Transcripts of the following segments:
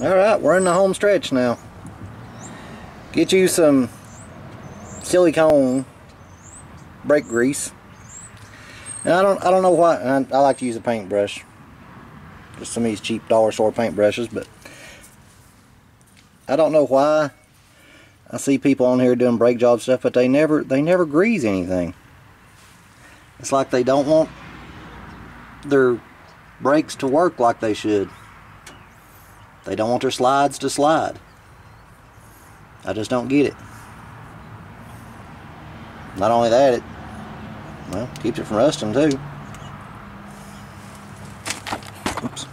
Alright, we're in the home stretch now. Get you some silicone brake grease. And I don't know why. I like to use a paintbrush. Just some of these cheap dollar store paintbrushes, but I don't know why I see people on here doing brake job stuff, but they never grease anything. It's like they don't want their brakes to work like they should. They don't want their slides to slide. I just don't get it. Not only that, it, well, keeps it from rusting too. Oops.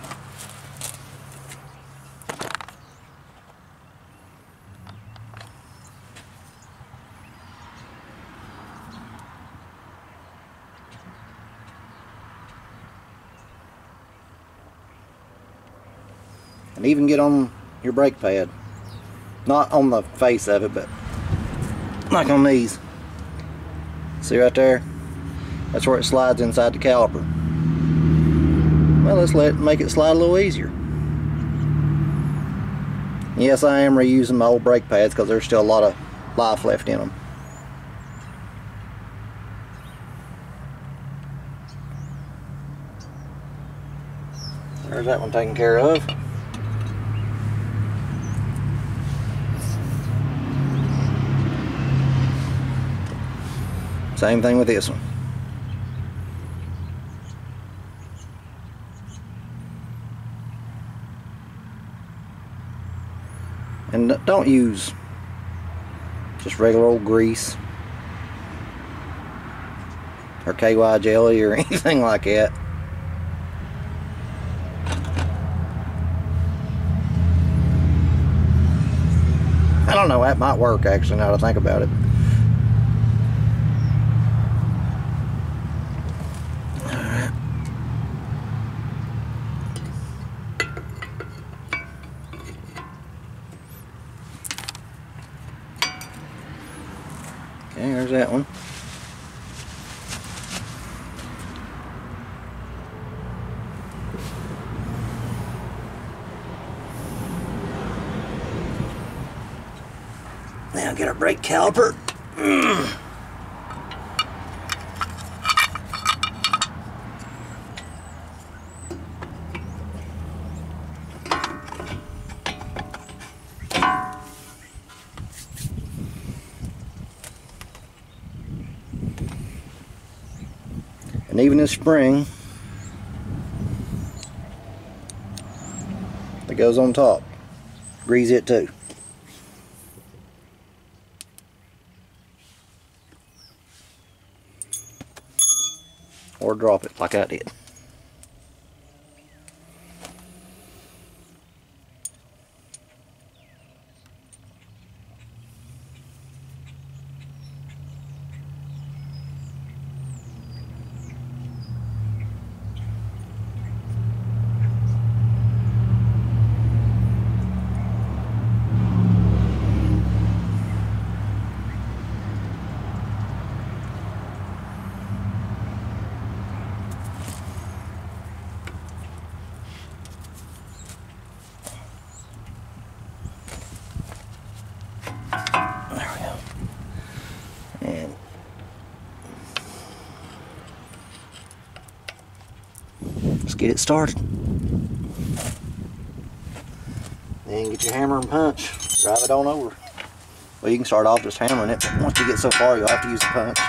And even get on your brake pad. Not on the face of it, but like on these. See right there? That's where it slides inside the caliper. Well, let's make it slide a little easier. Yes, I am reusing my old brake pads because there's still a lot of life left in them. There's that one taken care of. Same thing with this one. And don't use just regular old grease or KY jelly or anything like that. I don't know, that might work actually now that I think about it. Okay, there's that one. Now get our brake caliper. And even this spring that goes on top, grease it too. Or drop it like I did. Let's get it started. Then get your hammer and punch. Drive it on over. Well, you can start off just hammering it, but once you get so far, you'll have to use the punch.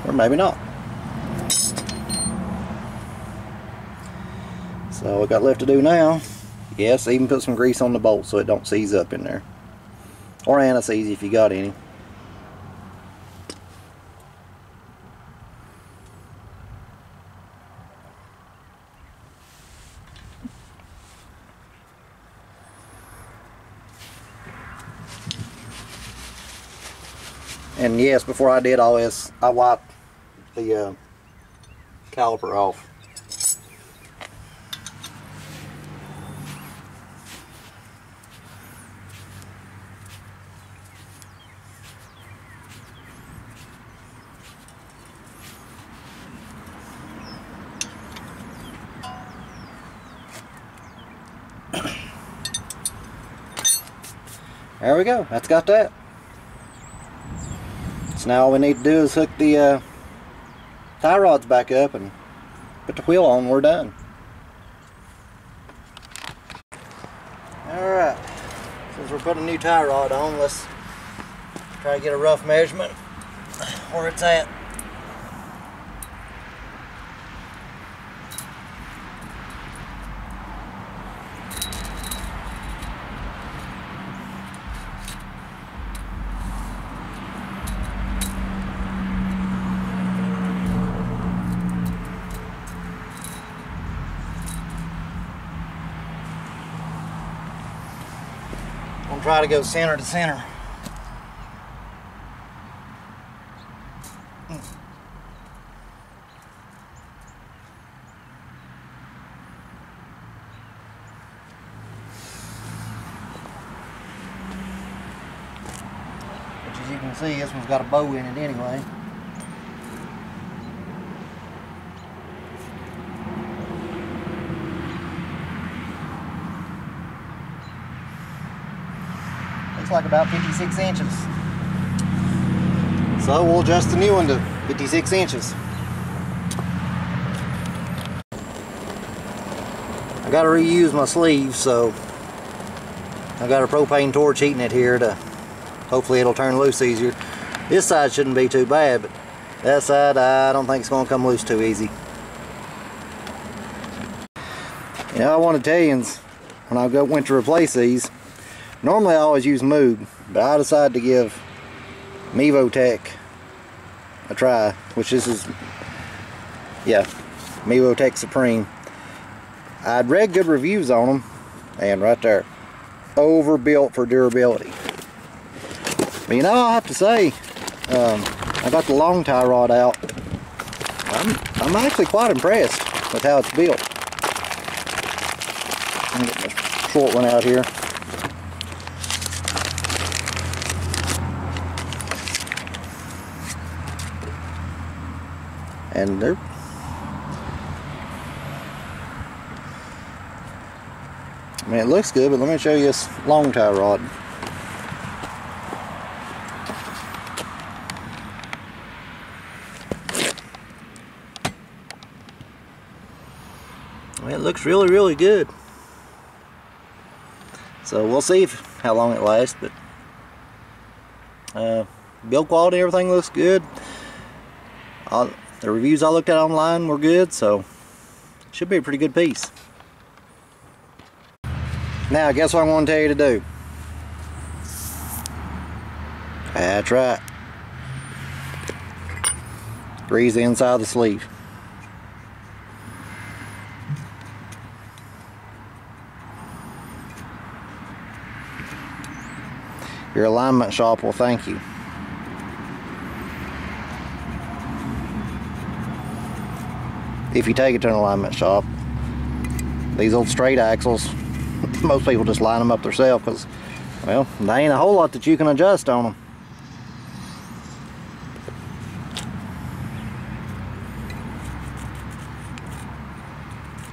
Or maybe not. So what we got left to do now, yes, even put some grease on the bolt so it don't seize up in there. Or anti-seize if you got any. And yes, before I did all this, I wiped the caliper off. there we go. That's got that. So now all we need to do is hook the tie rods back up and put the wheel on. We're done. Alright, since we're putting a new tie rod on, let's try to get a rough measurement where it's at. I'm gonna try to go center to center. Which, as you can see, this one's got a bow in it anyway. Looks like about 56 inches. So we'll adjust the new one to 56 inches. I gotta reuse my sleeve, so I got a propane torch heating it here to hopefully it'll turn loose easier. This side shouldn't be too bad, but that side I don't think it's gonna come loose too easy. You know, I want to tell you, when I went to replace these, normally I always use Moog, but I decided to give Mevotech a try, which this is, yeah, Mevotech Supreme. I'd read good reviews on them, and right there, overbuilt for durability. But you know, I have to say, I got the long tie rod out. I'm actually quite impressed with how it's built. Let me get the short one out here. And they're, I mean, it looks good, but let me show you this long tie rod. I mean, it looks really, really good. So we'll see how long it lasts, but build quality, everything looks good. The reviews I looked at online were good, so it should be a pretty good piece. Now, guess what I'm going to tell you to do? That's right. Grease the inside of the sleeve. Your alignment shop will thank you. If you take it to an alignment shop. These old straight axles, most people just line them up themselves because, well, there ain't a whole lot that you can adjust on them.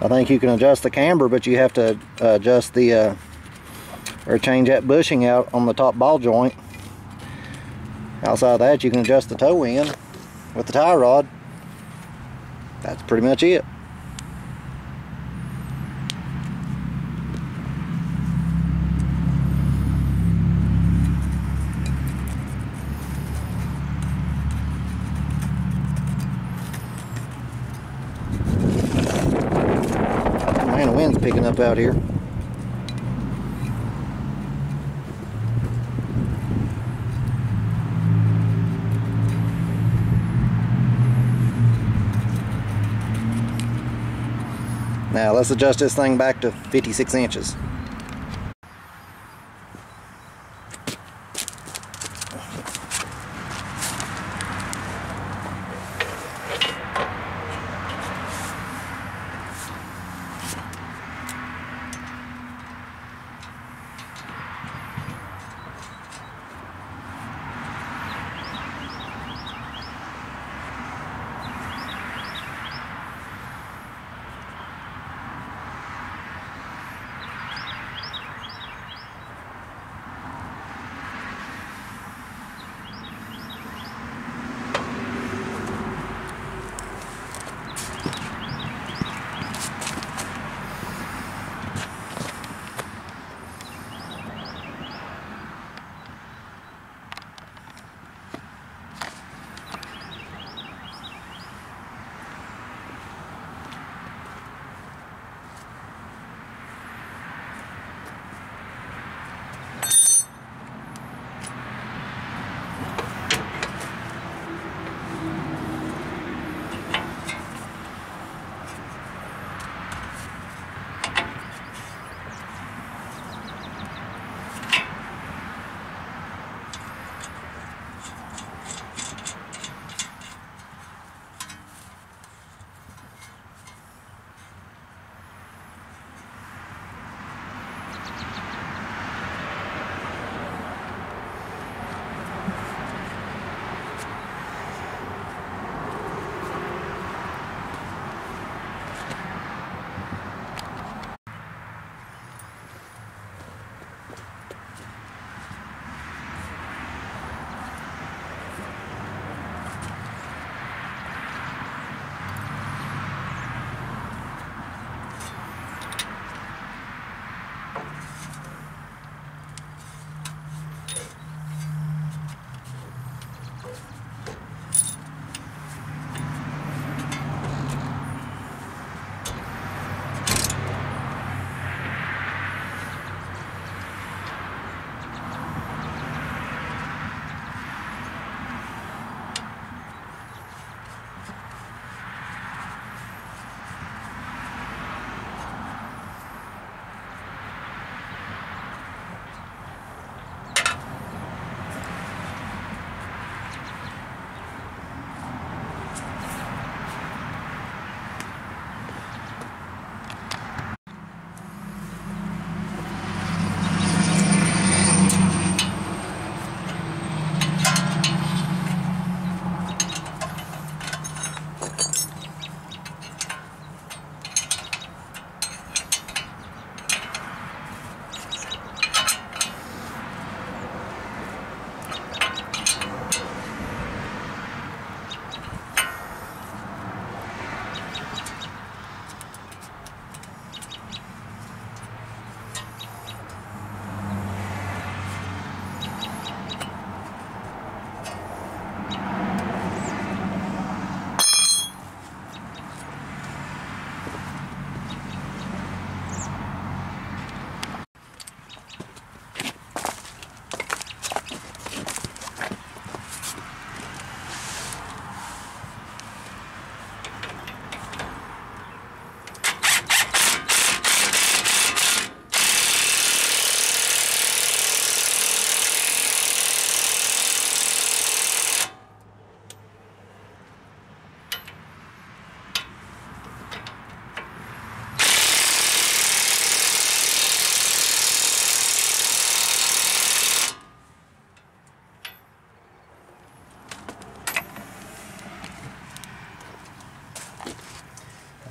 I think you can adjust the camber, but you have to adjust the or change that bushing out on the top ball joint. Outside of that, you can adjust the toe end with the tie rod. That's pretty much it. Man, the wind's picking up out here. Now let's adjust this thing back to 56 inches.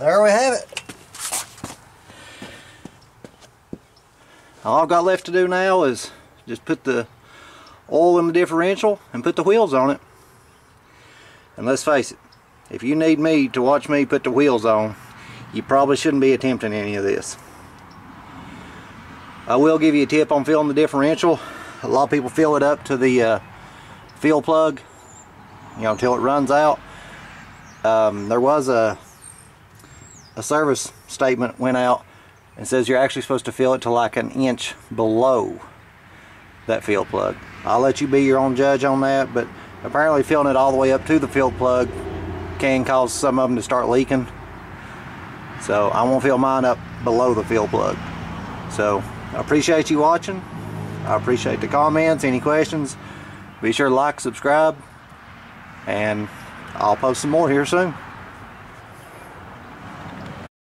there we have it. All I've got left to do now is just put the oil in the differential and put the wheels on it. And let's face it, if you need me to watch me put the wheels on, you probably shouldn't be attempting any of this. I will give you a tip on filling the differential. A lot of people fill it up to the fuel plug, you know, until it runs out. There was a service statement went out and says you're actually supposed to fill it to like an inch below that fuel plug. I'll let you be your own judge on that, but apparently filling it all the way up to the fuel plug can cause some of them to start leaking. So I won't fill mine up below the fuel plug. So I appreciate you watching. I appreciate the comments, any questions. Be sure to like, subscribe, and I'll post some more here soon.